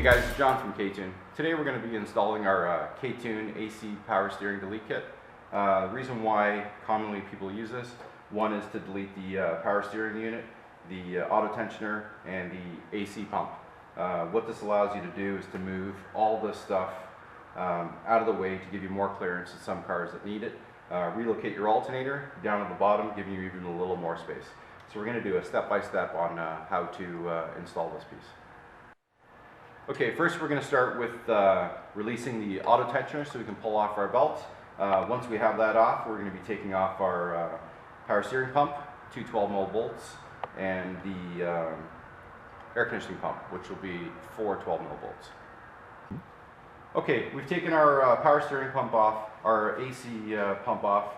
guys, it's John from K-Tune. Today we're going to be installing our K-Tune AC Power Steering Delete Kit. The reason why commonly people use this, one is to delete the power steering unit, the auto tensioner, and the AC pump. What this allows you to do is to move all this stuff out of the way to give you more clearance in some cars that need it. Relocate your alternator down at the bottom, giving you even a little more space. So we're going to do a step-by-step on how to install this piece. Okay, first we're going to start with releasing the auto tensioner so we can pull off our belt. Once we have that off, we're going to be taking off our power steering pump, two 12mm bolts, and the air conditioning pump, which will be four 12mm bolts. Okay, we've taken our power steering pump off, our AC pump off.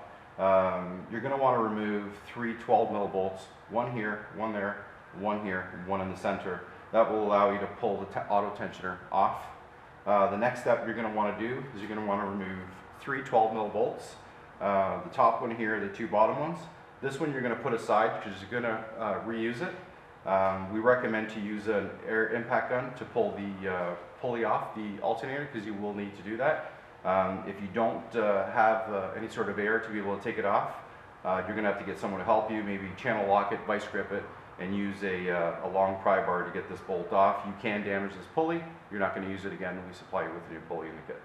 You're going to want to remove three 12mm bolts, one here, one there, one here, and one in the center. That will allow you to pull the auto tensioner off. The next step you're going to want to do is you're going to want to remove three 12mm bolts. The top one here, the two bottom ones. This one you're going to put aside because you're going to reuse it. We recommend to use an air impact gun to pull the pulley off the alternator because you will need to do that. If you don't have any sort of air to be able to take it off, you're going to have to get someone to help you, maybe channel lock it, vice grip it, and use a long pry bar to get this bolt off. You can damage this pulley. You're not going to use it again. We supply you with a new pulley in the kit.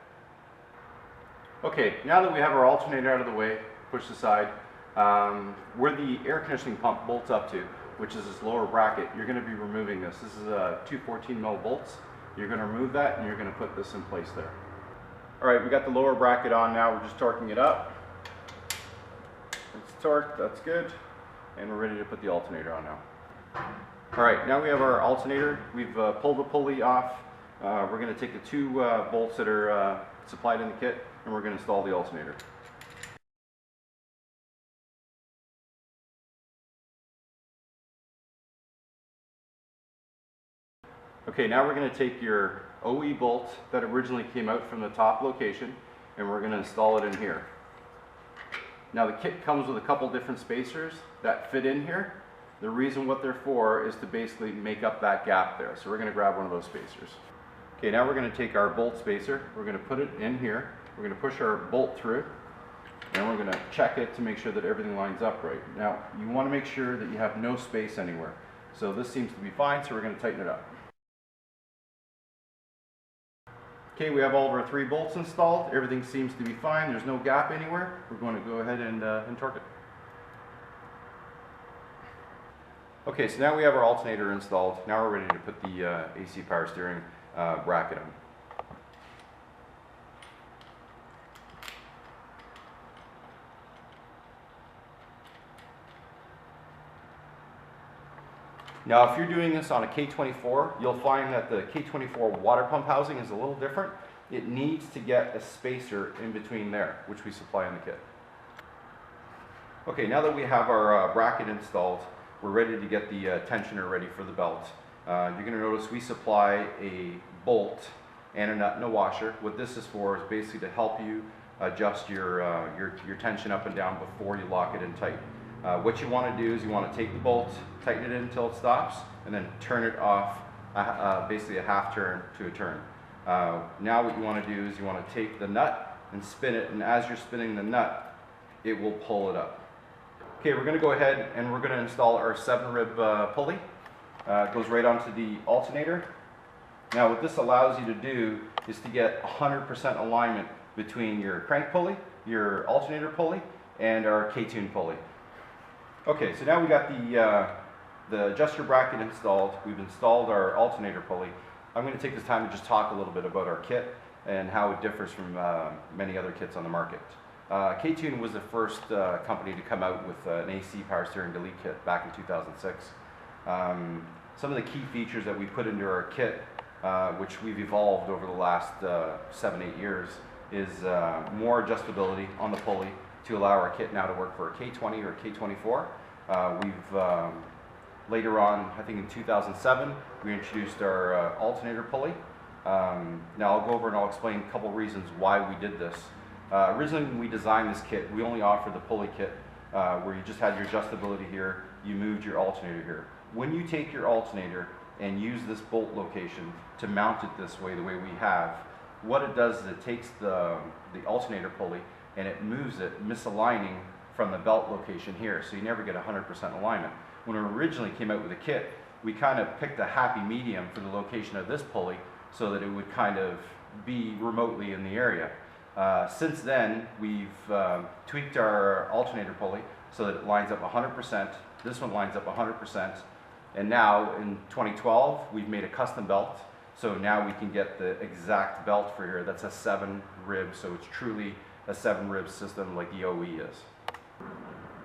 Okay, now that we have our alternator out of the way, pushed aside, where the air conditioning pump bolts up to, which is this lower bracket, you're going to be removing this. This is two 14mm bolts. You're going to remove that and you're going to put this in place there. Alright, we got the lower bracket on now. We're just torquing it up. It's torqued, that's good. And we're ready to put the alternator on now. Alright, now we have our alternator. We've pulled the pulley off. We're going to take the two bolts that are supplied in the kit and we're going to install the alternator. Okay, now we're going to take your OE bolt that originally came out from the top location and we're going to install it in here. Now the kit comes with a couple different spacers that fit in here. The reason what they're for is to basically make up that gap there. So we're going to grab one of those spacers. Okay, now we're going to take our bolt spacer, we're going to put it in here, we're going to push our bolt through, and we're going to check it to make sure that everything lines up right. Now you want to make sure that you have no space anywhere. So this seems to be fine, so we're going to tighten it up. Okay, we have all of our three bolts installed. Everything seems to be fine. There's no gap anywhere. We're going to go ahead and torque it. Okay, so now we have our alternator installed. Now we're ready to put the AC power steering bracket on. Now if you're doing this on a K24, you'll find that the K24 water pump housing is a little different. It needs to get a spacer in between there, which we supply in the kit. Okay, now that we have our bracket installed, we're ready to get the tensioner ready for the belt. You're going to notice we supply a bolt and a nut and a washer. What this is for is basically to help you adjust your tension up and down before you lock it in tight. What you want to do is you want to take the bolt, tighten it in until it stops, and then turn it off, basically a half turn to a turn. Now what you want to do is you want to take the nut and spin it, and as you're spinning the nut, it will pull it up. Okay, we're going to go ahead and we're going to install our 7-rib pulley. It goes right onto the alternator. Now what this allows you to do is to get 100% alignment between your crank pulley, your alternator pulley, and our K-Tune pulley. Okay, so now we got the adjuster bracket installed. We've installed our alternator pulley. I'm going to take this time to just talk a little bit about our kit and how it differs from many other kits on the market. K-Tune was the first company to come out with an AC power steering delete kit back in 2006. Some of the key features that we put into our kit, which we've evolved over the last 7-8 years, is more adjustability on the pulley to allow our kit now to work for a K20 or a K24. Later on, I think in 2007, we introduced our alternator pulley. Now I'll go over and I'll explain a couple reasons why we did this. Originally when we designed this kit, we only offered the pulley kit where you just had your adjustability here, you moved your alternator here. When you take your alternator and use this bolt location to mount it this way, the way we have, what it does is it takes the alternator pulley and it moves it misaligning from the belt location here, so you never get 100% alignment. When we originally came out with the kit, we kind of picked a happy medium for the location of this pulley so that it would kind of be remotely in the area. Since then, we've tweaked our alternator pulley so that it lines up 100%. This one lines up 100%. And now in 2012, we've made a custom belt. So now we can get the exact belt for here. That's a 7 rib, so it's truly a 7 rib system like the OE is.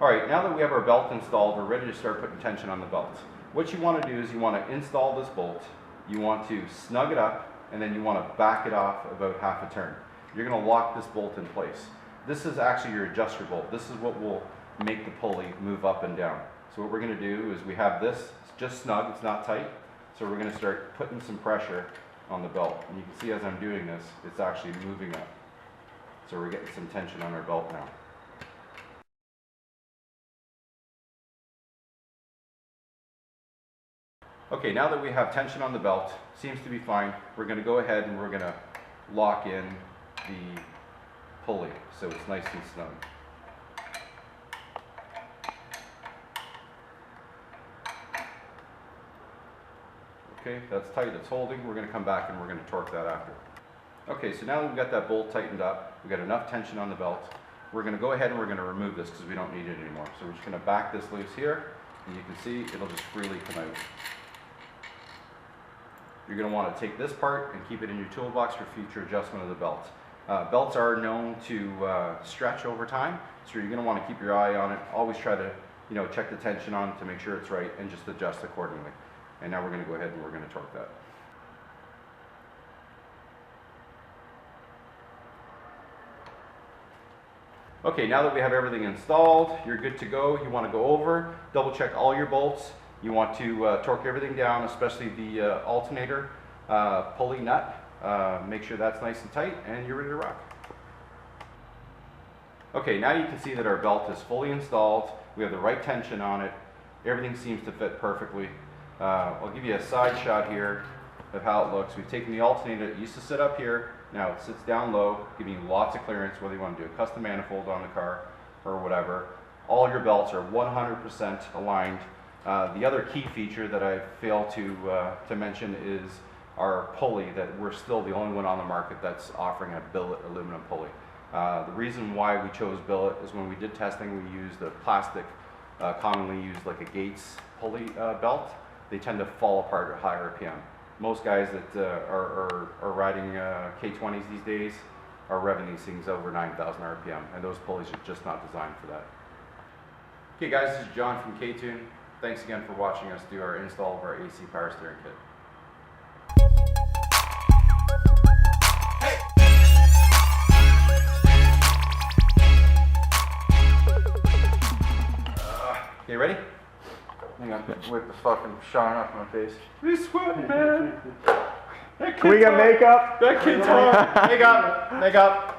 All right, now that we have our belt installed, we're ready to start putting tension on the belt. What you want to do is you want to install this bolt, you want to snug it up, and then you want to back it off about half a turn. You're going to lock this bolt in place. This is actually your adjuster bolt. This is what will make the pulley move up and down. So what we're going to do is we have this, it's just snug, it's not tight. So we're going to start putting some pressure on the belt. And you can see as I'm doing this, it's actually moving up. So we're getting some tension on our belt now. Okay, now that we have tension on the belt, seems to be fine, we're going to go ahead and we're going to lock in the pulley so it's nice and snug. Okay, that's tight, it's holding. We're going to come back and we're going to torque that after. Okay, so now that we've got that bolt tightened up, we've got enough tension on the belt, we're going to go ahead and we're going to remove this because we don't need it anymore. So we're just going to back this loose here, and you can see it'll just freely come out. You're going to want to take this part and keep it in your toolbox for future adjustment of the belt. Belts are known to stretch over time, so you're going to want to keep your eye on it. Always try to, check the tension on it to make sure it's right and just adjust accordingly. And now we're going to go ahead and we're going to torque that. Okay, now that we have everything installed, you're good to go. You want to go over, double check all your bolts. You want to torque everything down, especially the alternator pulley nut. Make sure that's nice and tight, and you're ready to rock. Okay, now you can see that our belt is fully installed. We have the right tension on it. Everything seems to fit perfectly. I'll give you a side shot here of how it looks. We've taken the alternator that used to sit up here. Now it sits down low, giving you lots of clearance, whether you want to do a custom manifold on the car or whatever. All your belts are 100% aligned. The other key feature that I failed to mention is our pulley, that we're still the only one on the market that's offering a billet aluminum pulley. The reason why we chose billet is when we did testing, we used a plastic, commonly used like a Gates pulley belt. They tend to fall apart at high RPM. Most guys that are riding K20s these days are revving these things over 9,000 RPM, and those pulleys are just not designed for that. Okay guys, this is John from K-Tune. Thanks again for watching us do our install of our AC power steering kit. Okay, ready? Hang on, wipe the fucking shine off my face. He's sweating, man. Can we get makeup? That kid's hot. Makeup.